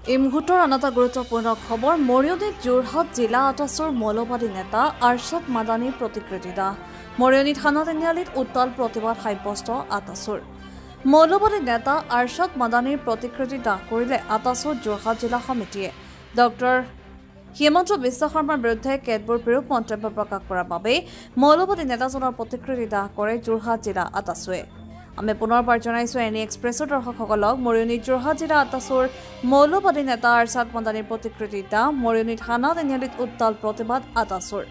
এই মুহূৰ্তৰ আন এটা গুৰুত্বপূৰ্ণ খবৰ মৰিয়নিত যোৰহাট জিলা আটাছৰ মৌলবাদী নেতা আৰশাদ মাদানীৰ প্ৰতিকৃতি দাহ মৰিয়নি থানা তিনিআলিত উত্তাল প্ৰতিবাদ সাব্যস্ত আটাছৰ মৌলবাদী নেতা আৰশাদ মাদানীৰ প্ৰতিকৃতি দাহ কৰিলে আটাছৰ যোৰহাট জিলা সমিতিয়ে ডক্টৰ হিমন্ত বিশ্ব শৰ্মাৰ বিৰুদ্ধে কেতবোৰ বিৰূপ মন্তব্য প্ৰকাশ কৰাৰ বাবে মৌলবাদী নেতাজনৰ প্ৰতিকৃতি দাহ কৰে যোৰহাট জিলা আটাছুৱে আমি পুনৰবাৰ জনাইছো এনি এক্সপ্ৰেছৰ দৰ্শকসকলক মৰিয়নি যোৰহাট জিলা আটাছৰ মৌলবাদী নেতা আৰশাদ মাদানীৰ প্ৰতিকৃতি দাহ মৰিয়নি থানা তিনিআলিত উত্তাল প্ৰতিবাদ আটাছৰ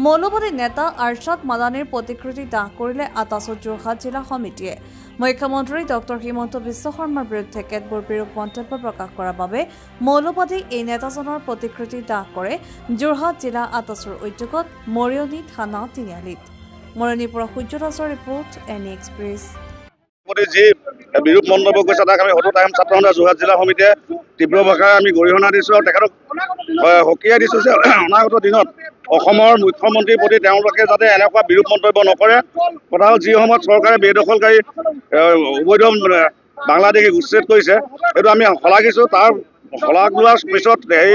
মৌলবাদী নেতা আৰশাদ মাদানীৰ প্ৰতিকৃতি দাহ কৰিলে আটাছৰ যোৰহাট জিলা সমিতিয়ে মুখ্যমন্ত্ৰী ডক্টৰ হিমন্ত বিশ্ব শৰ্মাৰ বিৰুদ্ধে কেতবোৰ বিৰূপ মন্তব্য প্ৰকাশ কৰাৰ বাবে মৌলবাদী এই নেতাজনৰ প্ৰতিকৃতি দাহ কৰে যোৰহাট জিলা আটাছৰ উদ্যোগত মৰিয়নি থানা তিনিআলিত মৰিয়নিৰ পৰা সূৰ্য দাসৰ ৰিপৰ্ট এনি এক্সপ্ৰেছ যি বিৰূপ মন্তব্য কৰিছে তাক আমি সদৌ টাইম ছাত্ৰ সন্থা যোৰহাট জিলা সমিতিয়ে তীব্ৰ ভাষাৰে আমি গৰিহণা দিছোঁ আৰু তেখেতক সকীয়াই দিছোঁ যে অনাগত দিনত অসমৰ মুখ্যমন্ত্ৰীৰ প্ৰতি তেওঁলোকে যাতে এনেকুৱা বিৰূপ মন্তব্য নকৰে কথা হ'ল যি সময়ত চৰকাৰে বেদখলকাৰী অবৈধ বাংলাদেশীক উচ্ছেদ কৰিছে এইটো আমি শলাগিছোঁ তাৰ শলাগ লোৱাৰ পিছত এই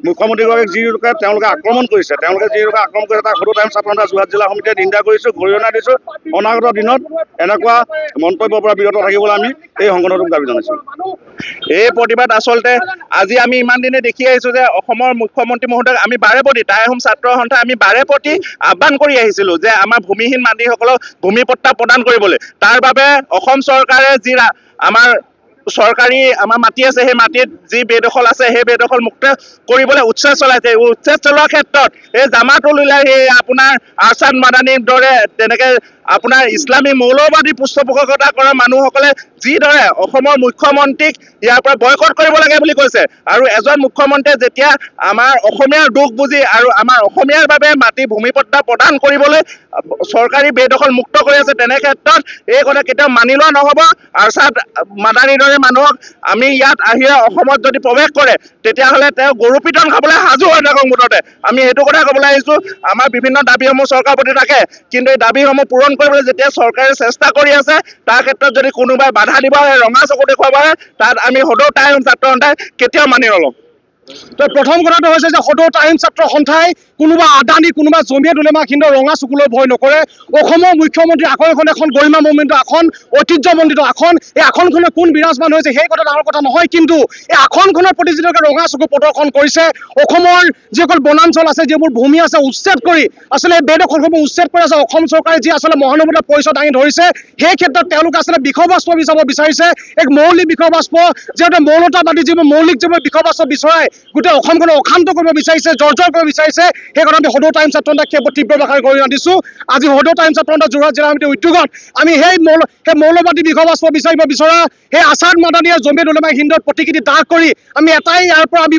মুখ্যমন্ত্ৰীগৰাকীক যিলোকে তেওঁলোকে আক্ৰমণ কৰিছে তাক সদৌ টাইম ছাত্ৰ সন্থা যোৰহাট জিলা সমিতিয়ে নিন্দা কৰিছোঁ গৰিহণা দিছোঁ অনাগত দিনত এনেকুৱা মন্তব্যৰ পৰা বিৰত থাকিবলৈ আমি এই সংগঠনটোক দাবী জনাইছোঁ এই প্ৰতিবাদ আচলতে আজি আমি ইমান দিনে দেখি আহিছোঁ যে অসমৰ মুখ্যমন্ত্ৰী মহোদয়ক আমি বাৰেপতি টাই আহোম ছাত্ৰ সন্থা আমি বাৰেপতি আহ্বান কৰি আহিছিলোঁ যে আমাৰ ভূমিহীন মাটিসকলক ভূমিপট্টা প্ৰদান কৰিবলৈ তাৰ বাবে অসম চৰকাৰে যি আমাৰ চৰকাৰী আমাৰ মাটি আছে সেই মাটিত যি বেদখল আছে সেই বেদখল মুক্ত কৰিবলৈ উচ্ছেদ চলাইছে উচ্ছেদ চলোৱাৰ ক্ষেত্ৰত এই জামাতুল ওলাই সেই আপোনাৰ আৰশাদ মাদানীৰ দৰে তেনেকৈ আপোনাৰ ইছলামী মৌলবাদী পৃষ্ঠপোষকতা কৰা মানুহসকলে যিদৰে অসমৰ মুখ্যমন্ত্ৰীক ইয়াৰ পৰা বয়কট কৰিব লাগে বুলি কৈছে আৰু এজন মুখ্যমন্ত্ৰীয়ে যেতিয়া আমাৰ অসমীয়াৰ দুখ বুজি আৰু আমাৰ অসমীয়াৰ বাবে মাটি ভূমিপট্টা প্ৰদান কৰিবলৈ চৰকাৰী বেদখল মুক্ত কৰি আছে তেনে ক্ষেত্ৰত এই কথা কেতিয়াও মানি লোৱা নহ'ব আৰশাদ মাদানীৰ দৰে মানুহক আমি ইয়াত আহি অসমত যদি প্ৰৱেশ কৰে তেতিয়াহ'লে তেওঁ গৰু পিটন খাবলৈ সাজু হৈ থাকক মুঠতে আমি সেইটো কথা ক'বলৈ আহিছোঁ আমাৰ বিভিন্ন দাবীসমূহ চৰকাৰৰ প্ৰতি থাকে কিন্তু এই দাবীসমূহ পূৰণ কৰিবলৈ যেতিয়া চৰকাৰে চেষ্টা কৰি আছে তাৰ ক্ষেত্ৰত যদি কোনোবাই বাধা দিব ৰঙা চকু দেখুৱাব তাত আমি সদৌ টাই আহোম ছাত্ৰ সন্থাই কেতিয়াও মানি নলওঁ তো প্ৰথম কথাটো হৈছে যে সদৌ টাই আহোম ছাত্ৰ সন্থাই কোনোবা আদানী কোনোবা জমিয়ত উলেমা কিন্তু ৰঙা চকুলৈ ভয় নকৰে অসমৰ মুখ্যমন্ত্ৰী আসন এখন গৰিমামণ্ডিত আসন ঐতিহ্যমণ্ডিত আসন এই আসনখনে কোন বিৰাজমান হৈছে সেই কথা ডাঙৰ কথা নহয় কিন্তু এই আসনখনৰ প্ৰতি যিদৰে ৰঙা চকু প্ৰদৰ্শন কৰিছে অসমৰ যিসকল বনাঞ্চল আছে যিবোৰ ভূমি আছে উচ্ছেদ কৰি আচলতে বেদখলসমূহ উচ্ছেদ কৰি আছে অসম চৰকাৰে যি আচলতে মহানৱতাৰ পৰিচয় দাঙি ধৰিছে সেই ক্ষেত্ৰত তেওঁলোকে আচলতে বিষয়বস্তু বিচাৰিব বিচাৰিছে এক মৌলিক বিষয়বস্তু যিহেতু মৌলতাবাদী যিবোৰ মৌলিক যিবোৰ বিষয়বস্তু বিচাৰাই গোটেই অসমখনক অশান্ত কৰিব বিচাৰিছে জৰ্জৰ কৰিব বিচাৰিছে সেই কথা আমি সদৌ টাইম ছাত্ৰ সন্থাক তীব্ৰ ভাষাৰে গৰিহণা দিছোঁ আজি সদৌ টাইম ছাত্ৰ সন্থা যোৰহাট জিলা সমিতিৰ উদ্যোগত আমি সেই মৌলবাদী বিষয়বস্তু বিচাৰিব বিচৰা সেই আৰশাদ মাদানীয়ে জমিয়ত উলেমা হিন্দৰ প্ৰতিকৃতি দাহ কৰি আমি এটাই ইয়াৰ পৰা আমি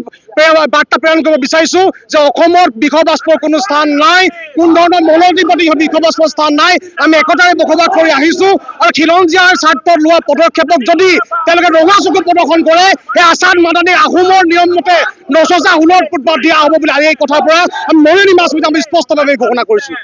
বাৰ্তা প্ৰেৰণ কৰিব বিচাৰিছোঁ যে অসমত বিষয়বস্তুৰ কোনো স্থান নাই কোনো ধৰণৰ মৌলবাদী বিষয়বস্তুৰ স্থান নাই আমি একতাৰে বসবাস কৰি আহিছোঁ আৰু খিলঞ্জীয়াৰ স্বাৰ্থত লোৱা পদক্ষেপক যদি তেওঁলোকে ৰঙা চকু প্ৰদৰ্শন কৰে সেই আৰশাদ মাদানীৰ আহোমৰ নিয়ম মতে নচজা হুলৰ ফুটপাত দিয়া হ'ব বুলি এই কথাৰ পৰা আমি মৰিয়নি মাছ আমি স্পষ্টভাৱে ঘোষণা কৰিছোঁ।